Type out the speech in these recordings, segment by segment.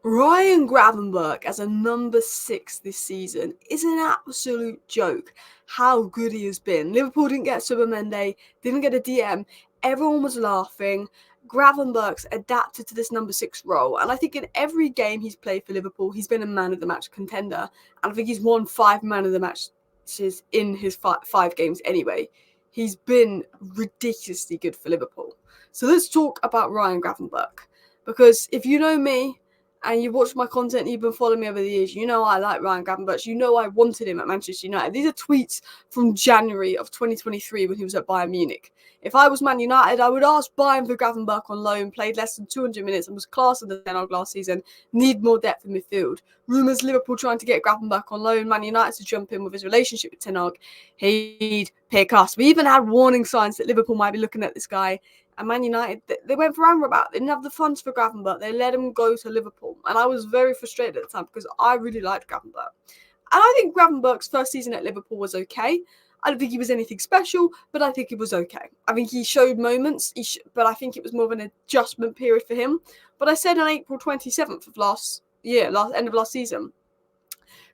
Ryan Gravenberch as a number 6 this season is an absolute joke. How good he has been. Liverpool didn't get Subamende, didn't get a DM. Everyone was laughing. Gravenberch's adapted to this number 6 role, and I think in every game he's played for Liverpool, he's been a man of the match contender, and I think he's won 5 man of the matches in his 5 games anyway. He's been ridiculously good for Liverpool. So let's talk about Ryan Gravenberch, because if you know me, and you've watched my content, you've been following me over the years, you know I like Ryan Gravenberch. You know I wanted him at Manchester United. These are tweets from January of 2023 when he was at Bayern Munich. If I was Man United, I would ask Bayern for Gravenberch on loan, played less than 200 minutes and was class in the NL last season, need more depth in midfield. Rumours Liverpool trying to get Gravenberch on loan, Man United to jump in with his relationship with Ten Hag. He'd pick us. We even had warning signs that Liverpool might be looking at this guy. And Man United, they went for Amrabat. They didn't have the funds for Gravenberch. They let him go to Liverpool. And I was very frustrated at the time because I really liked Gravenberch. And I think Gravenberch's first season at Liverpool was okay. I don't think he was anything special, but I think it was okay. I think he showed moments, but I think it was more of an adjustment period for him. But I said on April 27th of end of last season,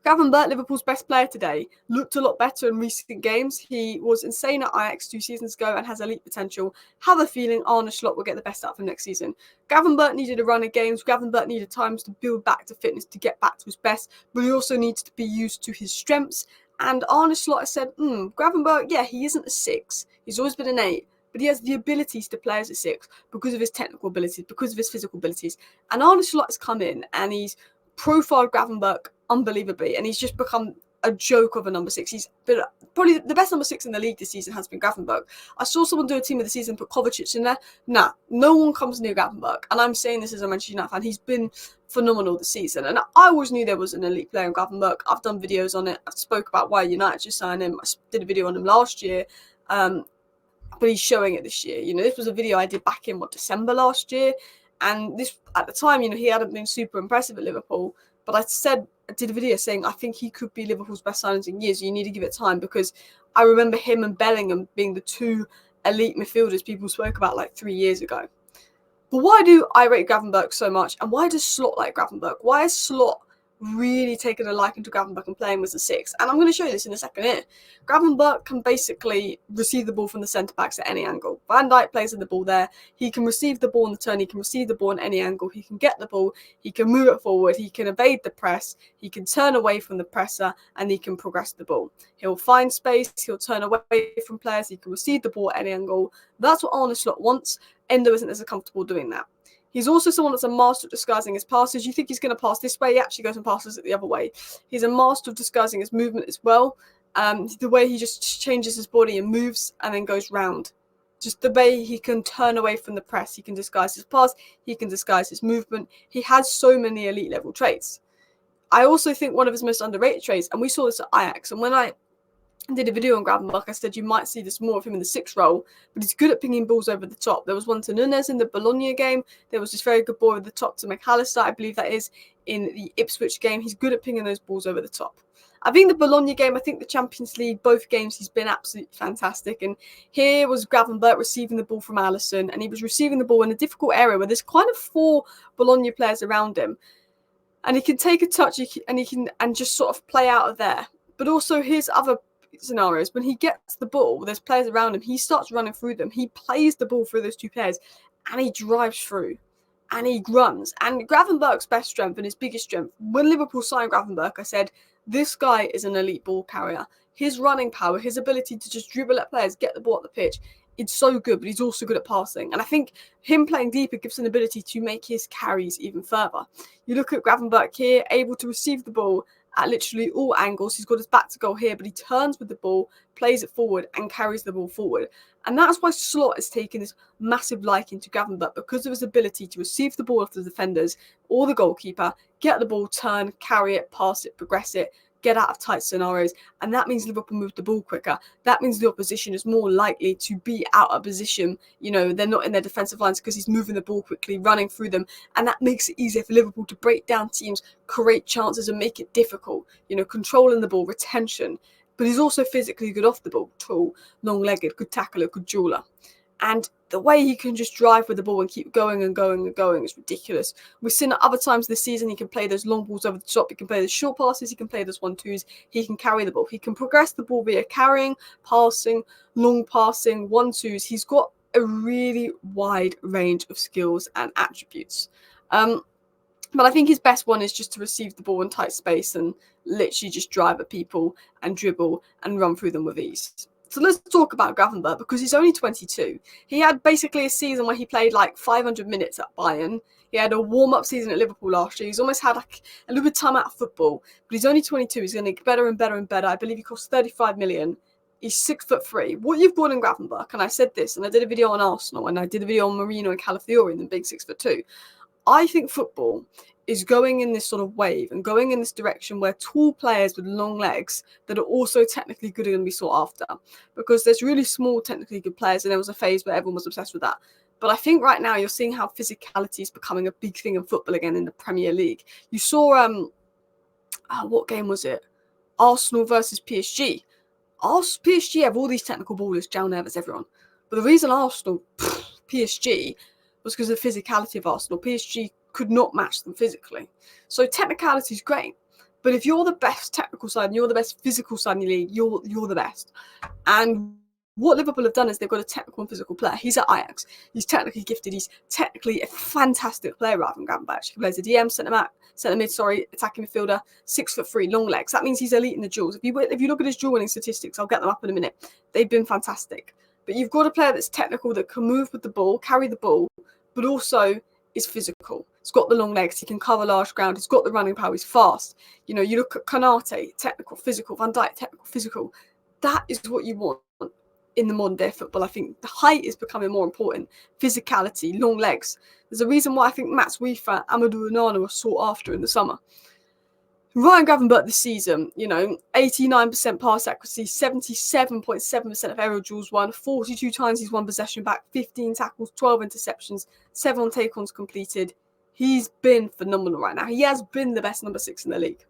Gravenberch, Liverpool's best player today, looked a lot better in recent games. He was insane at Ajax 2 seasons ago and has elite potential. Have a feeling Arne Slot will get the best out of him next season. Gravenberch needed a run of games. Gravenberch needed times to build back to fitness to get back to his best, but he also needs to be used to his strengths. And Arne Slot has said, Gravenberch, yeah, he isn't a 6. He's always been an 8. But he has the abilities to play as a 6 because of his technical abilities, because of his physical abilities. And Arne Slot has come in and he's profiled Gravenberch unbelievably, and he's just become a joke of a number 6. He's been probably the best number 6 in the league this season has been Gravenberch. I saw someone do a team of the season, put Kovacic in there. Nah, no one comes near Gravenberch, and I'm saying this as a Manchester United fan. He's been phenomenal this season, and I always knew there was an elite player in Gravenberch. I've done videos on it. I spoke about why United just signed him. I did a video on him last year, but he's showing it this year. This was a video I did back in December last year, and this at the time, he hadn't been super impressive at Liverpool. But I did a video saying I think he could be Liverpool's best signings in years. You need to give it time, because I remember him and Bellingham being the 2 elite midfielders people spoke about like 3 years ago. But why do I rate Gravenberch so much? And why does Slot like Gravenberch? Why has Slot really taken a liking to Gravenberch and playing as a 6? And I'm going to show you this in a second here. Gravenberch can basically receive the ball from the centre-backs at any angle. Van Dijk plays in the ball there. He can receive the ball on the turn. He can receive the ball on any angle. He can get the ball. He can move it forward. He can evade the press. He can turn away from the presser, and he can progress the ball. He'll find space. He'll turn away from players. He can receive the ball at any angle. That's what Arne Slot wants. Endo isn't as comfortable doing that. He's also someone that's a master of disguising his passes. You think he's going to pass this way, he actually goes and passes it the other way. He's a master of disguising his movement as well. The way he just changes his body and moves and then goes round. Just the way he can turn away from the press. He can disguise his pass. He can disguise his movement. He has so many elite level traits. I also think one of his most underrated traits, and we saw this at Ajax, and when I did a video on Gravenberch, I said you might see this more of him in the 6 role, but he's good at pinging balls over the top. There was one to Nunes in the Bologna game. There was this very good ball over the top to McAllister, I believe that is, in the Ipswich game. He's good at pinging those balls over the top. I think the Bologna game, I think the Champions League, both games, he's been absolutely fantastic. And here was Gravenberch receiving the ball from Alisson, and he was receiving the ball in a difficult area where there's kind of 4 Bologna players around him. And he can take a touch and just sort of play out of there. But also his other scenarios, when he gets the ball, there's players around him, he starts running through them. He plays the ball through those 2 players, and he drives through, and he runs. And Gravenberch's best strength and his biggest strength, when Liverpool signed Gravenberch, I said, this guy is an elite ball carrier. His running power, his ability to just dribble at players, get the ball at the pitch, it's so good, but he's also good at passing. And I think him playing deeper gives an ability to make his carries even further. You look at Gravenberch here, able to receive the ball at literally all angles. He's got his back to goal here, but he turns with the ball, plays it forward, and carries the ball forward. And that's why Slot has taken this massive liking to Gravenberch, because of his ability to receive the ball off the defenders or the goalkeeper, get the ball, turn, carry it, pass it, progress it, get out of tight scenarios. And that means Liverpool move the ball quicker. That means the opposition is more likely to be out of position. They're not in their defensive lines because he's moving the ball quickly, running through them. And that makes it easier for Liverpool to break down teams, create chances, and make it difficult. Controlling the ball, retention. But he's also physically good off the ball, tall, long-legged, good tackler, good jeweler. And the way he can just drive with the ball and keep going and going and going is ridiculous. We've seen at other times this season he can play those long balls over the top, he can play those short passes, he can play those 1-2s, he can carry the ball. He can progress the ball via carrying, passing, long passing, 1-2s. He's got a really wide range of skills and attributes. But I think his best one is just to receive the ball in tight space and literally just drive at people and dribble and run through them with ease. So let's talk about Gravenberch, because he's only 22. He had basically a season where he played like 500 minutes at Bayern. He had a warm-up season at Liverpool last year. He's almost had like a little bit of time out of football, but he's only 22. He's going to get better and better and better. I believe he costs 35 million. He's 6'3". What you've got in Gravenberch, and I said this, and I did a video on Arsenal, and I did a video on Marino and Calafiori and the big 6'2". I think football is going in this sort of wave and going in this direction where tall players with long legs that are also technically good are going to be sought after, because there's really small technically good players, and there was a phase where everyone was obsessed with that. But I think right now you're seeing how physicality is becoming a big thing in football again in the Premier League. You saw, what game was it? Arsenal versus PSG. PSG have all these technical ballers, Jao Neves, everyone. But the reason Arsenal, PSG, was because of the physicality of Arsenal. PSG could not match them physically. So technicality is great. But if you're the best technical side and you're the best physical side in the league, you're the best. And what Liverpool have done is they've got a technical and physical player. He's at Ajax. He's technically gifted. He's technically a fantastic player, Ryan Gravenberch. He plays a DM, centre mid, attacking midfielder, 6'3", long legs. That means he's elite in the duels. If you look at his duel winning statistics, I'll get them up in a minute. They've been fantastic. But you've got a player that's technical, that can move with the ball, carry the ball, but also is physical. He's got the long legs. He can cover large ground. He's got the running power. He's fast. You know, you look at Konate, technical, physical. Van Dijk, technical, physical. That is what you want in the modern day football. I think the height is becoming more important. Physicality, long legs. There's a reason why I think Mats Wiefer, Amadou Onana were sought after in the summer. Ryan Gravenberch this season, 89% pass accuracy, 77.7% of aerial duels won, 42 times he's won possession back, 15 tackles, 12 interceptions, 7 take-ons completed. He's been phenomenal right now. He has been the best number 6 in the league.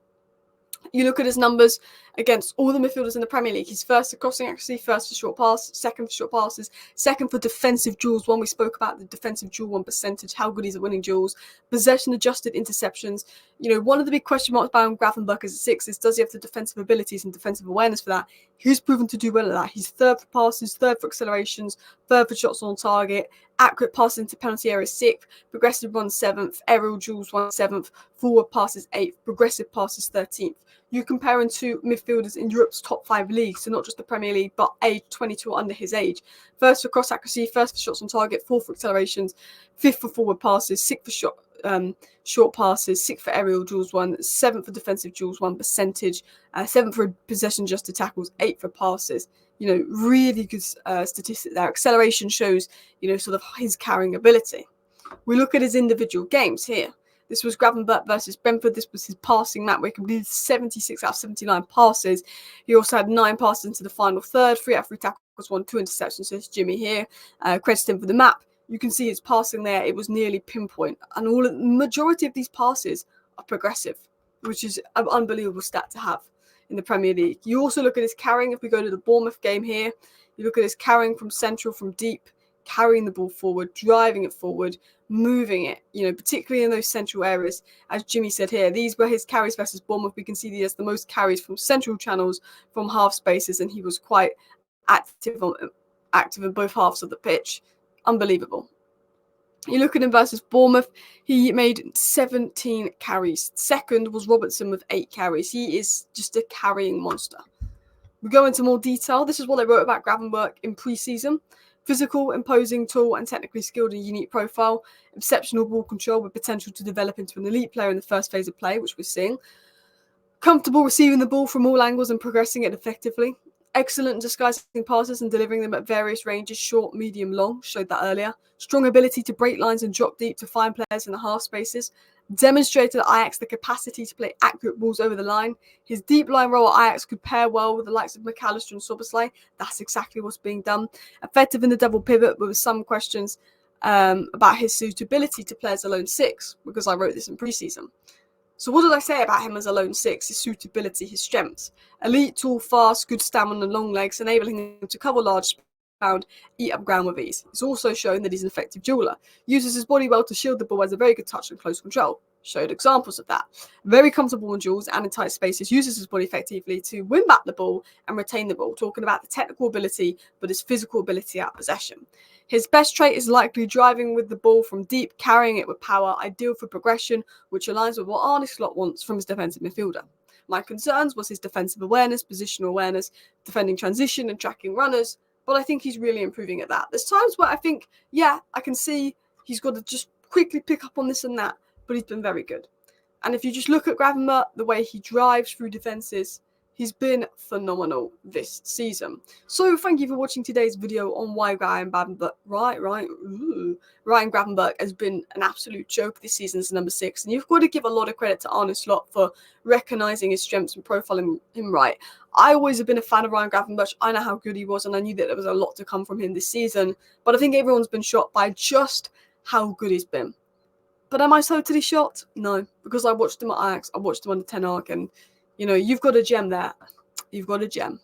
You look at his numbers against all the midfielders in the Premier League. He's first for crossing accuracy, first for short pass, second for short passes, second for defensive duels. One we spoke about the defensive duel one percentage, how good he's at winning duels, possession adjusted interceptions. One of the big question marks about Gravenberch as a 6 is, does he have the defensive abilities and defensive awareness for that? He's proven to do well at that. He's third for passes, third for accelerations, third for shots on target, accurate passes into penalty area 6th, progressive runs 7th, aerial duels 7th, forward passes 8th, progressive passes 13th. You compare him to midfielders in Europe's top 5 leagues, so not just the Premier League, but age 22 or under his age. First for cross accuracy, first for shots on target, 4th for accelerations, 5th for forward passes, 6th for short passes, 6th for aerial duels 1, 7th for defensive duels 1 percentage, 7th for possession adjusted tackles, 8th for passes. Really good statistics there. Acceleration shows, sort of his carrying ability. We look at his individual games here. This was Gravenberch versus Brentford. This was his passing map where he completed 76 out of 79 passes. He also had 9 passes into the final third, 3 out of 3 tackles, 1, 2 interceptions. So it's Jimmy here. Credit him for the map. You can see his passing there. It was nearly pinpoint. And the majority of these passes are progressive, which is an unbelievable stat to have in the Premier League. You also look at his carrying. If we go to the Bournemouth game here, you look at his carrying from central, from deep, carrying the ball forward, driving it forward, moving it, particularly in those central areas. As Jimmy said here, these were his carries versus Bournemouth. We can see he has the most carries from central channels, from half spaces, and he was quite active in both halves of the pitch. Unbelievable. You look at him versus Bournemouth, he made 17 carries. Second was Robertson with 8 carries. He is just a carrying monster. We go into more detail. This is what I wrote about Gravenberch in pre-season. Physical, imposing, tall, and technically skilled and unique profile. Exceptional ball control with potential to develop into an elite player in the first phase of play, which we're seeing. Comfortable receiving the ball from all angles and progressing it effectively. Excellent in disguising passes and delivering them at various ranges, short, medium, long. Showed that earlier. Strong ability to break lines and drop deep to find players in the half spaces. Demonstrated at Ajax the capacity to play accurate balls over the line. His deep line role at Ajax could pair well with the likes of McAllister and Soboslai. That's exactly what's being done. Effective in the double pivot, but with some questions about his suitability to play as a lone 6, because I wrote this in pre-season. So what did I say about him as a lone 6? His suitability, his strengths. Elite, tall, fast, good stamina and long legs, enabling him to cover large found eat up ground with ease. He's also shown that he's an effective dueler, uses his body well to shield the ball, has a very good touch and close control. Showed examples of that. Very comfortable in duels and in tight spaces, uses his body effectively to win back the ball and retain the ball, talking about the technical ability, but his physical ability at possession. His best trait is likely driving with the ball from deep, carrying it with power, ideal for progression, which aligns with what Arne Slot wants from his defensive midfielder. My concerns was his defensive awareness, positional awareness, defending transition and tracking runners, but I think he's really improving at that. There's times where I think, yeah, I can see he's got to just quickly pick up on this and that, but he's been very good. And if you just look at Gravenberch, the way he drives through defences, he's been phenomenal this season. So thank you for watching today's video on why Ryan Gravenberch has been an absolute joke this season as number 6. And you've got to give a lot of credit to Arne Slot for recognising his strengths and profiling him right. I always have been a fan of Ryan Gravenberch. I know how good he was, and I knew that there was a lot to come from him this season. But I think everyone's been shocked by just how good he's been. But am I totally shocked? No, because I watched him at Ajax, I watched him on the Ten Hag, and you know, you've got a gem there. You've got a gem.